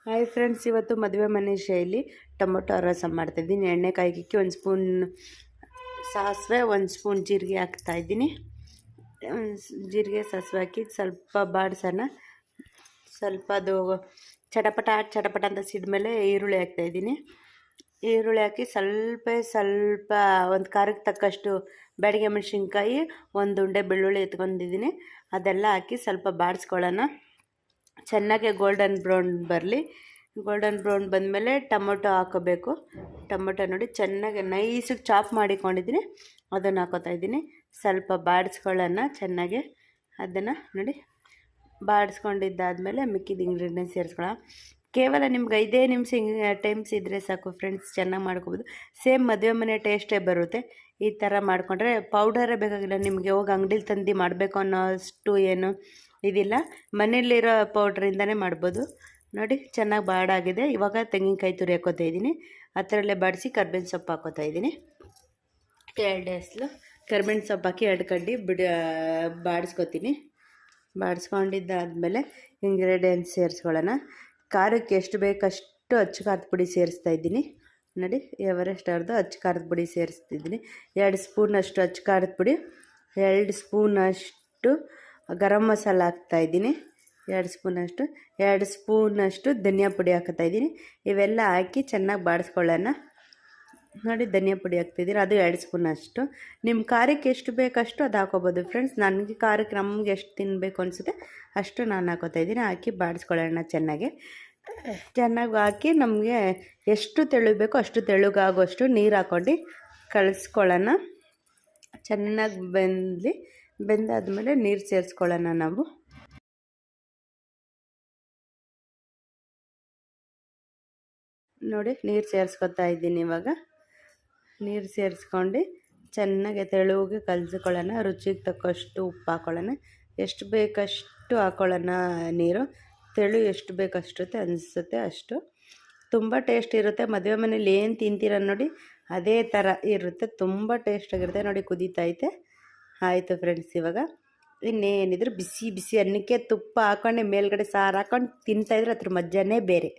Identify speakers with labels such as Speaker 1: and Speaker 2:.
Speaker 1: Hi friends, ಇವತ್ತು ಮದುವೆ ಮನೆ ಶೈಲಿ ಟೊಮೊಟೊ ರಸಂ ಮಾಡ್ತಾಯಿದ್ದೀನಿ. ಎಣ್ಣೆ ಕಾಯ್ಲಿಕ್ಕೆ ಒಂದು ಸ್ಪೂನ್ ಸಾಸಿವೆ, ಒಂದು ಸ್ಪೂನ್ ಜೀರಿಗೆ ಹಾಕ್ತಾಯಿದ್ದೀನಿ. ಜೀರಿಗೆ ಸಾಸಿವೆ ಹಾಕಿ ಸ್ವಲ್ಪ ಬಾಡಿಸೋಣ. ಸ್ವಲ್ಪ ಅದು ಚಟಪಟ ಅಂತ ಸಿಡ್ಮೇಲೆ ಈರುಳ್ಳಿ ಹಾಕ್ತಾಯಿದ್ದೀನಿ. ಈರುಳ್ಳಿ ಹಾಕಿ ಸ್ವಲ್ಪ ಒಂದು ಖಾರಕ್ಕೆ ತಕ್ಕಷ್ಟು ಬ್ಯಾಡಗೆ ಮೆಣಸಿನ್ಕಾಯಿ, ಒಂದು ಉಂಡೆ ಬೆಳ್ಳುಳ್ಳಿ ಎತ್ಕೊಂಡಿದ್ದೀನಿ. ಅದೆಲ್ಲ ಹಾಕಿ ಸ್ವಲ್ಪ ಬಾಡಿಸ್ಕೊಳ್ಳೋಣ. ಚೆನ್ನಾಗಿ ಗೋಲ್ಡನ್ ಬ್ರೌನ್ ಬರಲಿ. ಗೋಲ್ಡನ್ ಬ್ರೌನ್ ಬಂದಮೇಲೆ ಟೊಮೊಟೊ ಹಾಕೋಬೇಕು. ಟೊಮೊಟೊ ನೋಡಿ ಚೆನ್ನಾಗಿ ನೈಸಿಗೆ ಚಾಪ್ ಮಾಡಿಕೊಂಡಿದ್ದೀನಿ, ಅದನ್ನು ಹಾಕೋತಾಯಿದ್ದೀನಿ. ಸ್ವಲ್ಪ ಬಾಡಿಸ್ಕೊಳ್ಳೋಣ ಚೆನ್ನಾಗಿ. ಅದನ್ನು ನೋಡಿ ಬಾಡಿಸ್ಕೊಂಡಿದ್ದಾದಮೇಲೆ ಮಿಕ್ಕಿದ ಇಂಗ್ರೀಡಿಯೆಂಟ್ಸ್ ಸೇರಿಸ್ಕೊಳ್ಳೋಣ. ಕೇವಲ ನಿಮ್ಗೆ 5 ನಿಮಿಷ ಟೈಮ್ಸ್ ಇದ್ದರೆ ಸಾಕು ಫ್ರೆಂಡ್ಸ್, ಚೆನ್ನಾಗಿ ಮಾಡ್ಕೋಬೋದು. ಸೇಮ್ ಮದುವೆ ಮನೆ ಟೇಸ್ಟೇ ಬರುತ್ತೆ. ಈ ಥರ ಮಾಡಿಕೊಂಡ್ರೆ ಪೌಡರೇ ಬೇಕಾಗಿಲ್ಲ ನಿಮಗೆ. ಹೋಗಿ ಅಂಗಡಿಲಿ ತಂದು ಮಾಡಬೇಕು ಅನ್ನೋ ಅಷ್ಟು ಏನು ಇದಿಲ್ಲ, ಮನೆಯಲ್ಲಿರೋ ಪೌಡ್ರಿಂದನೇ ಮಾಡ್ಬೋದು. ನೋಡಿ ಚೆನ್ನಾಗಿ ಬಾಡಾಗಿದೆ. ಇವಾಗ ತೆಂಗಿನಕಾಯಿ ತುರಿ ಹಾಕೋತಾ ಇದ್ದೀನಿ. ಅದರಲ್ಲೇ ಬಾಡಿಸಿ ಕರ್ಬೇವಿನ ಸೊಪ್ಪು ಹಾಕೋತಾ ಇದ್ದೀನಿ. 2 ಎಸ್ಲು ಕರ್ಬೇವಿನ ಸೊಪ್ಪು ಹಾಕಿ 2 ಕಡ್ಡಿ ಬಾಡಿಸ್ಕೊತೀನಿ. ಬಾಡಿಸ್ಕೊಂಡಿದ್ದಾದಮೇಲೆ ಇಂಗ್ರೀಡಿಯೆಂಟ್ಸ್ ಸೇರಿಸ್ಕೊಳ್ಳೋಣ. ಖಾರಕ್ಕೆ ಎಷ್ಟು ಬೇಕಷ್ಟು ಅಚ್ಚ ಖಾರದ ಪುಡಿ ಸೇರಿಸ್ತಾ ಇದ್ದೀನಿ. ನೋಡಿ, ಎವರೆಸ್ಟ್ ಅವ್ರದ್ದು ಅಚ್ಚ ಖಾರದ ಪುಡಿ ಸೇರಿಸ್ತಿದ್ದೀನಿ. 2 ಸ್ಪೂನಷ್ಟು ಅಚ್ಚ ಖಾರದ ಪುಡಿ, 2 ಸ್ಪೂನಷ್ಟು ಗರಂ ಮಸಾಲ ಹಾಕ್ತಾಯಿದ್ದೀನಿ, 2 ಸ್ಪೂನಷ್ಟು ಧನಿಯಾ ಪುಡಿ ಹಾಕ್ತಾಯಿದ್ದೀನಿ. ಇವೆಲ್ಲ ಹಾಕಿ ಚೆನ್ನಾಗಿ ಬಾಡಿಸ್ಕೊಳ್ಳೋಣ. ನೋಡಿ, ಧನಿಯಾ ಪುಡಿ ಹಾಕ್ತಿದ್ದೀನಿ, ಅದು 2 ಸ್ಪೂನಷ್ಟು. ನಿಮ್ಮ ಖಾರಕ್ಕೆ ಎಷ್ಟು ಬೇಕಷ್ಟು ಅದು ಹಾಕೋಬೋದು ಫ್ರೆಂಡ್ಸ್. ನನಗೆ ಖಾರಕ್ಕೆ ನಮಗೆ ಎಷ್ಟು ತಿನ್ನಬೇಕು ಅನಿಸುತ್ತೆ ಅಷ್ಟು ನಾನು ಹಾಕೋತಾಯಿದ್ದೀನಿ. ಹಾಕಿ ಬಾಡಿಸ್ಕೊಳ್ಳೋಣ ಚೆನ್ನಾಗಿ ಹಾಕಿ ನಮಗೆ ಎಷ್ಟು ತೆಳುಬೇಕೋ ಅಷ್ಟು ತೆಳುಗಾಗೋಷ್ಟು ನೀರು ಹಾಕ್ಕೊಂಡು ಕಲಿಸ್ಕೊಳ್ಳೋಣ. ಚೆನ್ನಾಗಿ ಬೆಂದಾದಮೇಲೆ ನೀರು ಸೇರಿಸ್ಕೊಳ್ಳೋಣ ನಾವು. ನೋಡಿ, ನೀರು ಸೇರಿಸ್ಕೊತಾ ಇದ್ದೀನಿ. ಇವಾಗ ನೀರು ಸೇರಿಸ್ಕೊಂಡು ಚೆನ್ನಾಗಿ ತೆಳುಗೆ ಕಲಿಸ್ಕೊಳ್ಳೋಣ. ರುಚಿಗೆ ತಕ್ಕಷ್ಟು ಉಪ್ಪು ಹಾಕ್ಕೊಳ್ಳೋಣ. ಎಷ್ಟು ಬೇಕಷ್ಟು ಹಾಕ್ಕೊಳ್ಳೋಣ ನೀರು. ತೆಳು ಎಷ್ಟು ಬೇಕಷ್ಟು ಅನಿಸುತ್ತೆ ಅಷ್ಟು. ತುಂಬ ಟೇಸ್ಟ್ ಇರುತ್ತೆ. ಮದುವೆ ಮನೇಲಿ ಏನು ತಿಂತೀರ ನೋಡಿ ಅದೇ ಥರ ಇರುತ್ತೆ. ತುಂಬ ಟೇಸ್ಟಾಗಿರುತ್ತೆ. ನೋಡಿ, ಕುದೀತೈತೆ. ಆಯಿತು ಫ್ರೆಂಡ್ಸ್. ಇವಾಗ ಇನ್ನೇನಿದ್ರು ಬಿಸಿ ಅನ್ನಕ್ಕೆ ತುಪ್ಪ ಹಾಕ್ಕೊಂಡು ಮೇಲ್ಗಡೆ ಸಾರು ಹಾಕ್ಕೊಂಡು ತಿಂತಾಯಿದ್ರೆ ಅದ್ರ ಮಜಾನೇ ಬೇರೆ.